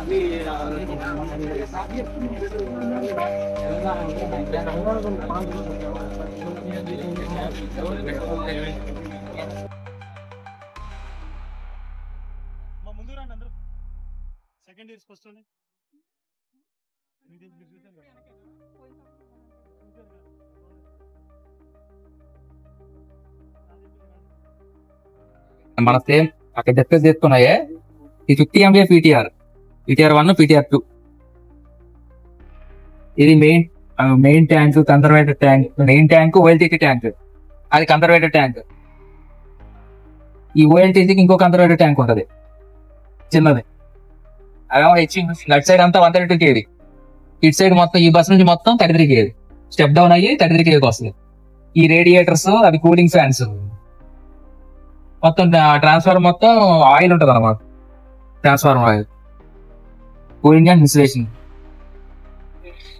ముందు రండి అందరూ. సెకండ్ ఇయర్స్ ఫస్ట్ మన సేమ్ అక్కడ డిస్కస్ చేసుకున్నాయే ఈ 50 MVA PTR 1 PTR 2 ఇది main tank, conservator tank. Main tank OLTC tank, అది కన్సర్వేటర్ ట్యాంక్. ఈ OLTCకి ఇంకో కన్సర్వేటర్ ట్యాంక్ ఉంటుంది చిన్నది. అదేమో అటు సైడ్ అంతా 132 kV, ఇటు సైడ్ మొత్తం ఈ బస్ నుంచి మొత్తం 33 kV. స్టెప్ డౌన్ అయ్యి 33 kVకి వస్తుంది. ఈ రేడియేటర్స్ అవి కూలింగ్ ఫ్యాన్స్, మొత్తం ట్రాన్స్ఫార్మర్ మొత్తం ఆయిల్ ఉంటుంది అన్నమాట. Transformer oil, cooling and insulation.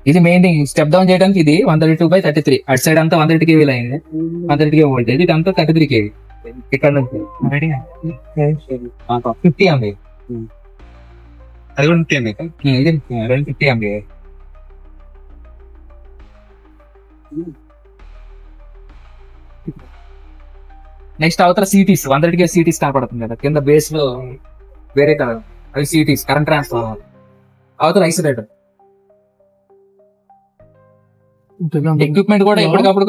ఇది మెయిన్ థింగ్. స్టెప్ డౌన్ చేయడానికి ఇది 132/33. అటు సైడ్ అంతా 130 kV లైన్, 130 kV వోల్టేజ్. ఇది అంతా 33 kV. ఇక్కడ నుంచి 50 MVA, అది కూడా 50 MVA. ఇది 50 MVA. నెక్స్ట్ అవతల సిటీస్ 130 kV సిటీస్ కనపడుతుంది కదా కింద బేస్ లో, వేరే కలర్, అవి సిటీస్ కరెంట్ ట్రాన్స్ఫార్మర్. అవతల ఐసోలేటర్. ఎక్విప్మెంట్ కూడా ఎప్పటికప్పుడు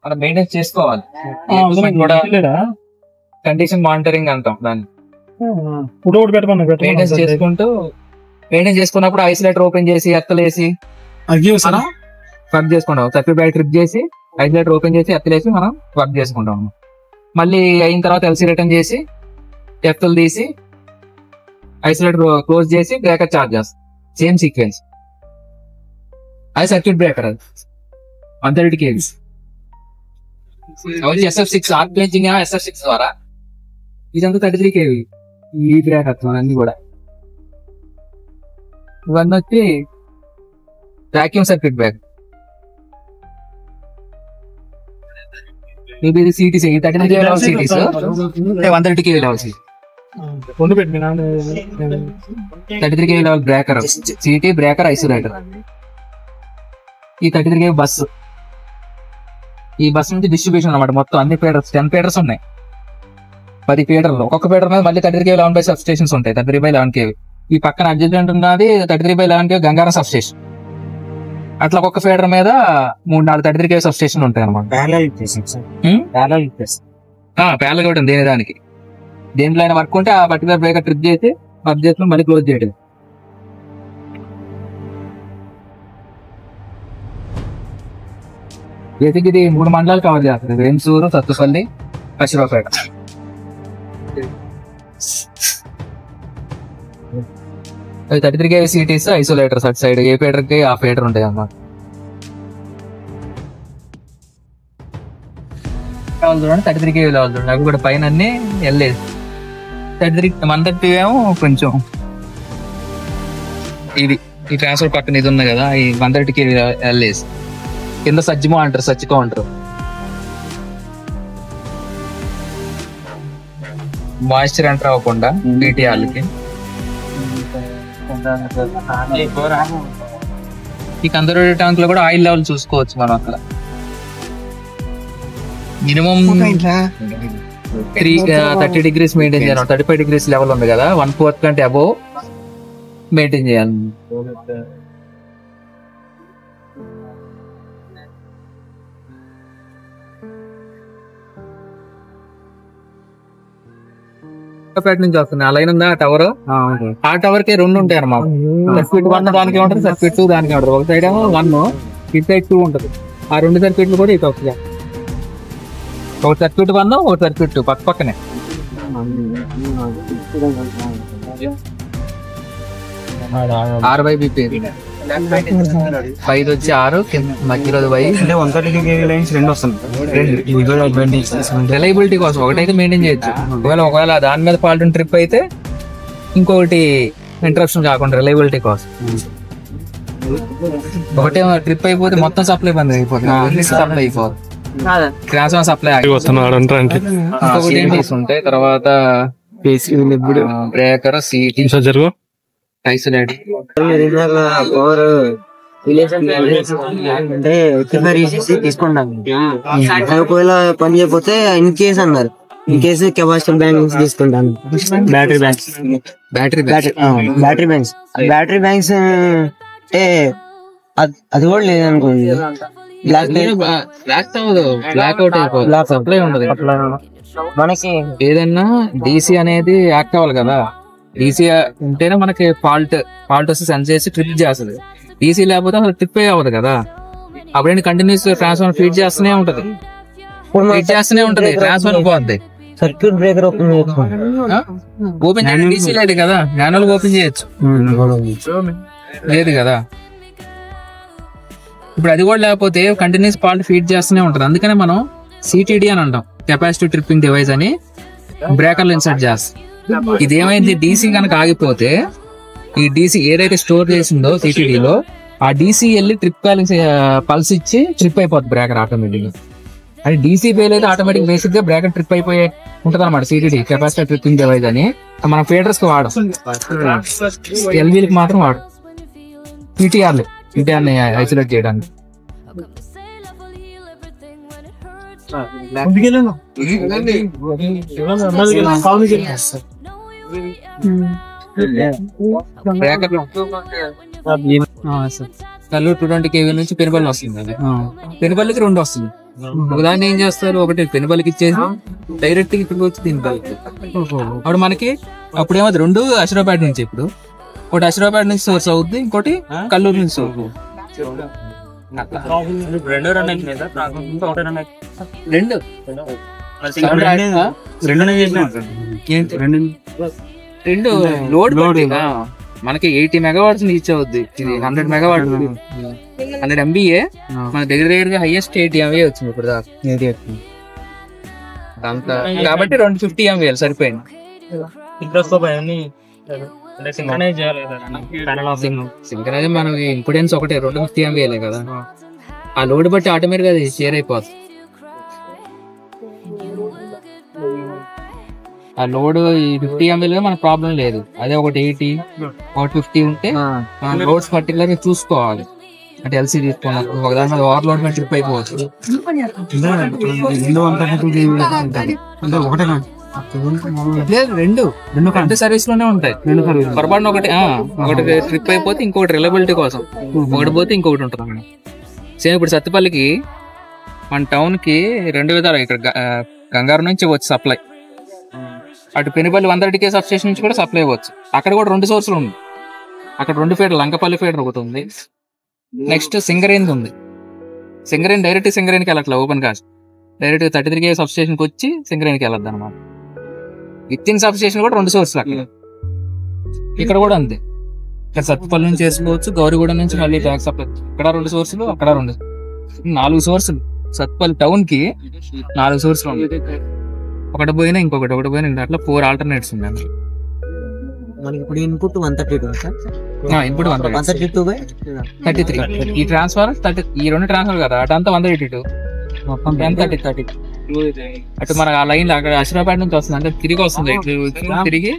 మనం మెయింటైన్ చేసుకోవాలి. కండిషన్ మానిటరింగ్ అంటాం దాన్ని. మెయింటైన్ చేసుకున్నప్పుడు ఐసోలేటర్ ఓపెన్ చేసి ఎత్తలేసి వర్క్ చేసుకుంటాం. సర్క్యూట్ బ్రేకర్ ట్రిప్ చేసి ఐసోలేటర్ ఓపెన్ చేసి ఎత్తలేసి మనం వర్క్ చేసుకుంటాం. మళ్ళీ అయిన తర్వాత ఎల్సీ రిటర్న్ చేసి ఎత్తులు తీసి ఐసోలేటర్ క్లోజ్ చేసి బ్రేకర్ చార్జ్ చేస్తాం. Same sequence. అది సర్క్యూట్ బ్రేకర్, అది 130 kV. SF6 ఆర్పేజింగ్ SF6 ద్వారా. ఇదంతా 33 kV. ఈ బ్రేకర్ అన్ని కూడా ఇవన్నీ వచ్చి వాక్యూమ్ సర్క్యూట్ బ్రేకర్. ఇది cities 33 kV level cities, 130 kV level city. 33 kV level breaker, city breaker, isolator. ఈ 33 kV బస్సు. ఈ బస్సు నుంచి డిస్ట్రిబ్యూషన్ అనమాట. మొత్తం అన్ని ఫీడర్స్ 10 ఫీడర్స్ ఉన్నాయి. 10 ఫీడర్లు. ఒక్కొక్క ఫీడర్ మీద మళ్ళీ 33 kV 11 సబ్ స్టేషన్స్ ఉంటాయి. 33/11 kV. ఈ పక్కన అడ్జస్ట్మెంట్ ఉన్నది 33/11 kV గంగారం సబ్ స్టేషన్. అట్లా ఒక్కొక్క ఫీడర్ మీద 3-4 33 kV సబ్ స్టేషన్ ఉంటాయి అనమాట. ప్యారలల్ కూడా దేని దానికి దేంట్లో అయినా వర్క్ ఉంటే ఆ పర్టికులర్ బ్రేకర్ ట్రిప్ చేసి వర్క్ చేసుకుని మళ్ళీ క్లోజ్ చేయడం. బేసిక్ ఇది 3 మండలాలు కవర్ చేస్తుంది. వేంసూరు, సత్తుపల్లి, పశ్చిమపేట. అది 33 kV సిటీస్, ఐసోలేటర్స్. అటు సైడ్ ఏ ఫీడర్ కి ఆ ఫీడర్ ఉంటాయి అన్నమాట. చూడండి 33 kV లెవెల్ చూడండి. అవి కూడా పైన అన్ని వెళ్ళలేదు. 130 ఏమో కొంచెం ఇది ఈ ట్రాన్స్ఫర్ పక్కన ఇది ఉంది కదా, ఈ 130 kV వెళ్ళేసి కింద సజ్జిమో అంటారు, సచ్చికో అంటారు. మాయిశ్చర్ ఎంటర్ అవ్వకుండా పీటీఆర్లకి. ఈ కన్సర్వేటివ్ ట్యాంక్ లో కూడా ఆయిల్ లెవెల్ చూసుకోవచ్చు మనం. అక్కడ మినిమం 30 degrees మెయింటైన్ చేయాలి. 35 degrees లెవెల్ ఉంది కదా, 1/4 కంటే అబోవ్ మెయింటైన్ చేయాలి. పేట నుంచి వస్తుంది ఆ లైన్ ఉందా టవర్. ఆ టవర్ కి 2 ఉంటాయి అన్నమాట. సర్క్యూట్ 1 దానికి ఉంటుంది, సర్క్యూట్ 2 దానికి ఉంటుంది. ఒక సైడ్ ఏమో 1, ఇటు సైడ్ 2 ఉంటుంది. ఆ 2 సర్క్యూట్లు కూడా ఇటు వస్తాయి. ఒక సర్క్యూట్ 1, ఒక సర్క్యూట్ 2 పక్క పక్కనే. 6/BP. 5 వచ్చి 6, మధ్యలో 2 రిలయబిలిటీ కోసం ఒకటైతే మెయింటైన్ చేయొచ్చు. ఒకవేళ దాని మీద ఫాల్ట్ ట్రిప్ అయితే ఇంకొకటి ఇంటరప్షన్ కాకుండా రిలయబిలిటీ కోసం. ఒకటే ట్రిప్ అయిపోతే మొత్తం సప్లై బంద్ అయిపోతుంది, సప్లై అయిపోతుంది. ట్రాన్స్ఫార్మర్ సప్లై ఇంకొకటి ఉంటాయి. తర్వాత బ్రేకర్, సీటీ, ఐసోలేట్ పవర్ అంటే ప్రిపేర్ చేసేసి తీసుకుంటాను. ఒకవేళ పని చేయకపోతే ఇన్ కేస్ అన్నారు, ఇన్ కేసు కెపాసిటీ బ్యాంక్స్ తీసుకుంటాను. బ్యాటరీ బ్యాంక్స్ అంటే అది కూడా లేదనుకోండి, సప్లై ఉండదు మనకి. ఏదన్నా డీసీ అనేది యాక్ట్ అవ్వాలి కదా, డీసీ ఉంటేనే మనకి ఫాల్ట్ వస్తే సెన్స్ చేసి ట్రిప్ చేస్తుంది. డీసీ లేకపోతే అసలు ట్రిప్ అవ్వదు కదా. అప్పుడేంటి కంటిన్యూస్ ట్రాన్స్ఫార్మర్ ఫీడ్ చేస్తూనే ఉంటది, ట్రాన్స్ఫార్మర్ పోద్ది. సర్క్యూట్ బ్రేకర్ ఓపెన్ చేయడం డీసీ లేదు కదా, మాన్యువల్ ఓపెన్ చేయొచ్చు లేదు కదా. ఇప్పుడు అది కూడా లేకపోతే కంటిన్యూస్ ఫాల్ట్ ఫీడ్ చేస్తూనే ఉంటది. అందుకనే మనం సిటిడి అని అంటాం, కెపాసిటీ ట్రిప్పింగ్ డివైస్ అని బ్రేకర్లు ఇన్సర్ట్ చేస్తాం. ఇదేమైంది, డీసీ కనుక ఆగిపోతే ఈ డీసీ ఏదైతే స్టోర్ చేసిందో సిటిడిలో ఆ డీసీ వెళ్ళి ట్రిప్ పల్స్ ఇచ్చి ట్రిప్ అయిపోతుంది బ్రేకర్ ఆటోమేటిక్ గా. అది డీసీ ఫెయిల్ అయితే ఆటోమేటిక్ బేసిక్ గా బ్రేకర్ ట్రిప్ అయిపోయి ఉంటది అనమాట. సిటిడి కెపాసిటీ ట్రిప్పింగ్ డివైస్ అని మనం ఫీడర్స్ కి వాడం, ఎల్వీలకి మాత్రం వాడు. పీటీఆర్ని ఐసోలేట్ చేయడానికి. కల్లూరు 220 kV నుంచి పెనుబల్లి వస్తుంది. అది పెనుబల్లికి 2 వస్తుంది. ఒకదాన్ని ఏం చేస్తారు, ఒకటి పెనుబల్లికి ఇచ్చేసి డైరెక్ట్ ఇక్కడికి వచ్చి దీనికి అప్పుడు మనకి అప్పుడేమో 2 అశ్రాబాద్ నుంచి, ఇప్పుడు ఒకటి అశ్రాబాద్ నుంచి సోర్స్ అవుద్ది, ఇంకోటి కల్లూరు నుంచి సోర్స్. రెండు లోడ్ మనకి 80 మెగావాట్స్ రీచ్ అవుద్ది. ఇది 100 మెగావాట్ 100 MVA మన దగ్గర హైయెస్ట్ 80 MVA వచ్చింది ఇప్పుడు దాకా. అంతా కాబట్టి 250 MVA సరిపోయింది. సింక్రనైజ్ మనకి ఇంపిడెన్స్ ఒకటే 250 MVA కదా, ఆ లోడ్ బట్టి ఆటోమేటిక్ అది షేర్ అయిపోతుంది. ఆ లోడ్ 50 MVA మన ప్రాబ్లం లేదు. అదే ఒకటి 80 ఒకటి 50 ఉంటే లోడ్స్ పర్టికులర్ గా చూసుకోవాలి. అంటే ఎల్సీ తీసుకోవాలి, ఒకదాని మీద ఓవర్లోడ్ మీద ట్రిప్ అయిపోవచ్చు. లేదు రెండు సర్వీస్ లోనే ఉంటాయి. పొరపాటున ఒకటి ట్రిప్ అయిపోతే ఇంకొకటి రిలయబిలిటీ కోసం ఒకటి పోతే ఇంకొకటి ఉంటుంది అక్కడ. సేమ్ ఇప్పుడు సత్తుపల్లికి మన టౌన్ కి 2 విధాలు, ఇక్కడ గంగారం నుంచి వచ్చి సప్లై, అటు పెనుపల్లి 130 kV సబ్ స్టేషన్ నుంచి కూడా సప్లై అవ్వచ్చు. అక్కడ కూడా 2 సోర్సులు ఉంది. అక్కడ 2 ఫీడర్, లంకపల్లి ఫీడర్ ఒకటి ఉంది, నెక్స్ట్ సింగరేన్ ఉంది. సింగరేన్ డైరెక్ట్ సింగరేన్కి వెళ్ళట్లే, open cast direct 33 kV sub స్టేషన్కి వచ్చి సింగరేన్కి వెళ్ళద్దు అనమాట. విత్ ఇన్ సబ్ స్టేషన్ కూడా 2 సోర్సులు అక్కడ. ఇక్కడ కూడా అంతే, ఇక్కడ సత్తుపల్లి నుంచి చేసుకోవచ్చు, గౌరిగూడ నుంచి మళ్ళీ బ్యాక్ సప్లై. ఇక్కడ 2 సోర్సులు, అక్కడ 2, 4 సోర్సులు. సత్తుపల్లి టౌన్ కి 4 సోర్సులు ఉన్నాయి. ఒకటి పోయినా ఇంకొకటి, ఒకటి పోయినా అట్లా 4 ఆల్టర్నేట్స్ ఉన్నాయి. మనకి ఇప్పుడు ఇన్పుట్ 132 ఇన్పుట్ 132/33. ఈ ట్రాన్స్ఫర్ 30, ఈ 2 ట్రాన్స్ఫర్ కదా, అటంతా 182 మొత్తం 30. అటు మన ఆ లైన్ అక్కడ అశ్రాబాద్ నుంచి వస్తుంది, అంటే తిరిగి వస్తుంది, తిరిగి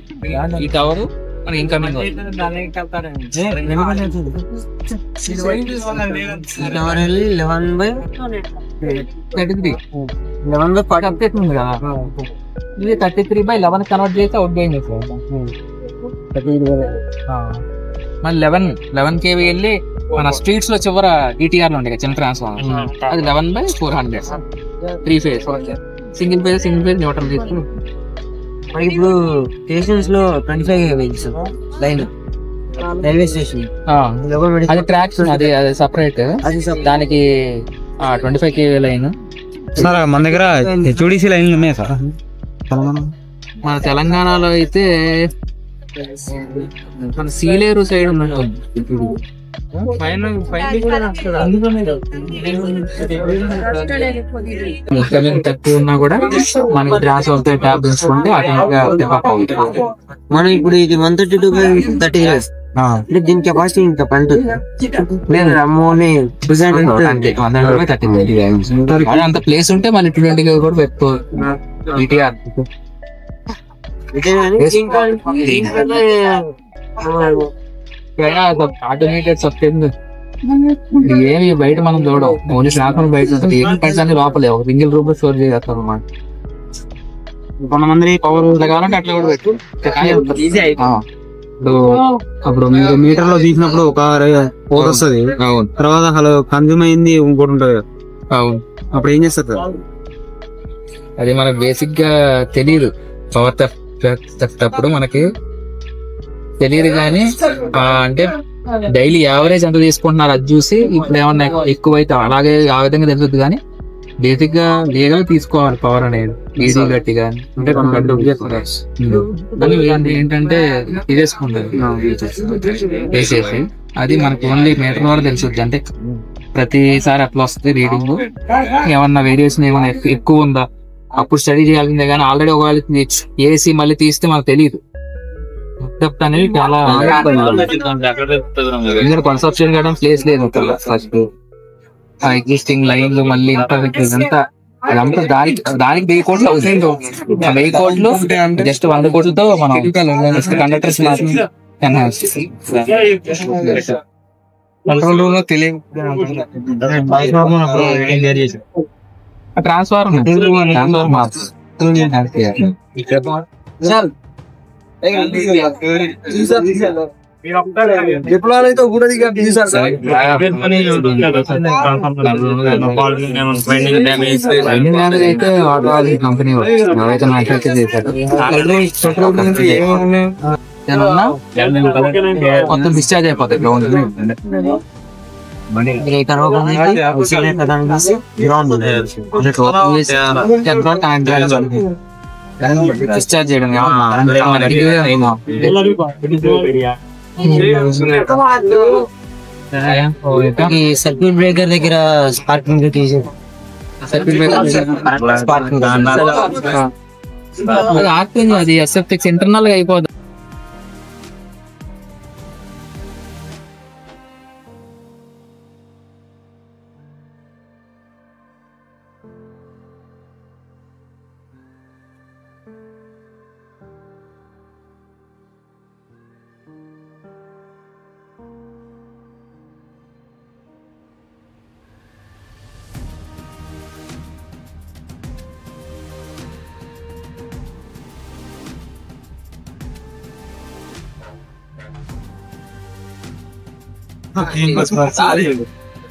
ఈ టవర్ మన ఇన్కమింగ్. 11/33 అప్డేట్ ఉంది కదా, ఇది 33/11 కన్వర్ట్ చేస్తే అవుట్ గోయింగ్ మన 11 kV వెళ్ళి మన స్ట్రీట్స్ లో చివర DTR లో ఉండే చిన్న ట్రాన్స్ఫార్మర్, అది 11/400 3 ఫేజ్ సింగిల్ ఫేజ్ న్యూట్రల్ తీసుకుని. ఇప్పుడు స్టేషన్స్ లో 25 kV లైన్, రైల్వే స్టేషన్ అది ట్రాక్స్, అది సపరేట్, దానికి 25 kV లైన్. సార్ మన దగ్గర HODC లైన్లు ఉన్నాయా సార్? మన తెలంగాణలో అయితే మన సీలేరు సైడ్ తక్కువ ఉన్నా కూడా మనకి గ్రాస్ అవుతాయి, ట్యాబ్ తీసుకుంటే మనం ఇప్పుడు ఇది 132/30 దీని కెపాసిటీ ఇంకా అంత ప్లేస్ ఉంటే మళ్ళీ 220 kV కూడా పెట్టుకోవాలి. ఆటోమేటెడ్ సబ్స్టెన్స్ ఏమి బయట మనం చూడం, ఓన్లీ ట్రాన్స్ఫర్ బయట ఉంటుంది. ఏమి పైసా లోపలే ఒక సింగిల్ రూమ్ లో స్టోర్ చేస్తారు అన్నమాట. కొంతమంది పవర్ కావాలంటే అట్లా కూడా పెట్టు. అప్పుడు మీరు మీటర్ లో తీసినప్పుడు ఒక ఫోర్ వస్తుంది, తర్వాత హలో కన్జ్యూమ్ అయింది ఇంకోటి ఉంటది. అవును, అప్పుడు ఏం చేస్తారు? అది మనకు బేసిక్ గా తెలియదు. పవర్ థెఫ్ట్ అప్పుడు మనకి తెలియదు కానీ అంటే డైలీ యావరేజ్ ఎంత తీసుకుంటున్నారు అది చూసి ఇప్పుడు ఏమన్నా ఎక్కువైతే అలాగే ఆ విధంగా తెలుస్తుంది. కానీ బేసిక్ గా లీగల్ తీసుకోవాలి పవర్ అనేది ఈజీ గట్టిగా. అంటే ఏంటంటే తీసేసుకుంటుంది వేసేసి, అది మనకి ఓన్లీ మీటర్ ద్వారా తెలుస్తుంది. అంటే ప్రతిసారి అట్లా వస్తుంది రీడింగ్. ఏమన్నా వేరియేషన్ ఏమన్నా ఎక్కువ ఉందా అప్పుడు స్టడీ చేయాల్సిందే. కానీ ఆల్రెడీ ఒకవేళ ఏసీ మళ్ళీ తీస్తే మనకు తెలియదు. అనేది చాలా కన్స్ట్రక్షన్ కావడం ప్లేస్ లేదు ఫస్ట్. ఎగ్జిస్టింగ్ లైన్లు మళ్ళీ అంతా అదంతా దానికి 1000 కోట్లు అవుతుంది. 1000 కోట్లు జస్ట్ 100 కోట్లతో మనం కండక్టర్స్ కంట్రోల్ రూమ్ లో తెలియదు. ట్రాన్స్ఫార్మర్ అయితే ఆటో కంపెనీ ఎవరైతే మ్యానుఫ్యాక్చర్ చేశారు మొత్తం డిశ్చార్జ్ అయిపోతాయి గ్రౌండ్. డిశ్చార్జ్ చేయడం సర్క్యూట్ బ్రేకర్ దగ్గర స్పార్కింగ్ సర్క్యూట్ బ్రేకర్ అది ఆర్పింగ్, అది ఎస్ఎఫ్ఎక్స్ ఇంటర్నల్ గా అయిపోతుంది.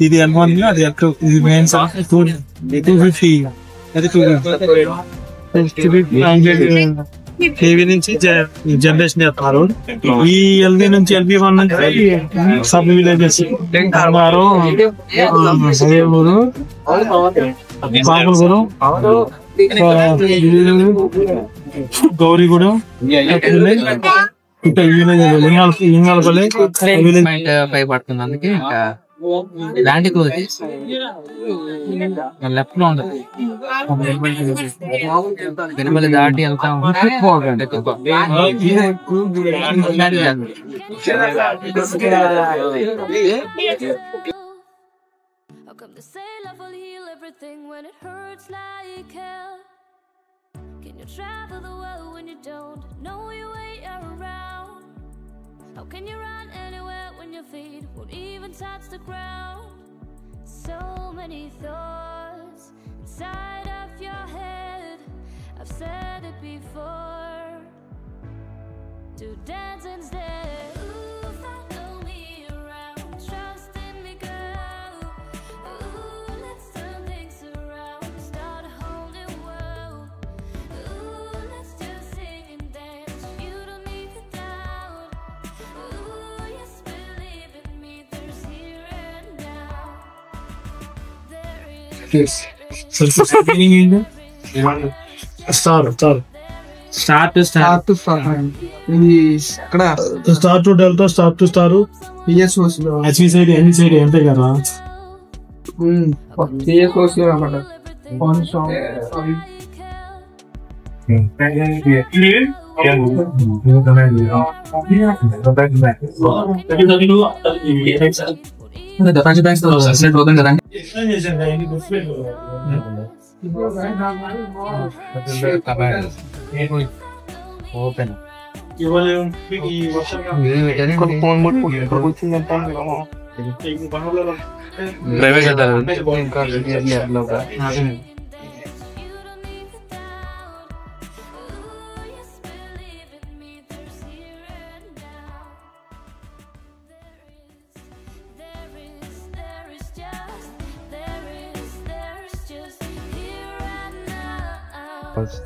ఇది M1 అది ఇది మెయిన్ 250 అది 250 కేవీ నుంచి జనరేషన్ చేస్తున్నారు. ఈ ఎల్బీ నుంచి LB1 నుంచి సబ్ విలేజెస్ గౌరీగూడెం పడుతుంది. అందుకే ఇంకా ల్యాండ్ క్లోజ్ లెఫ్ట్ లో ఉండదు. వెనుమల దాటి వెళ్తా How can you run anywhere when your feet won't even touch the ground? So many thoughts inside of your head. I've said it before. To dance instead. Ooh, follow me around. Trust in me, girl. Ooh, let's turn things around. Start a whole new world. Ooh, let's just sing and dance. You don't need to doubt. Ooh, yes, believe in me. There's here and now. There is. Star to delta star to star HV side ఎన్ని side అంతే కదా. Open ఇవ్వలేము ఈ వర్షాకాలం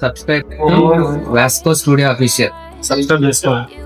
Subscribe to Vasco Studio Official. Subscribe చేసుకోవాలి.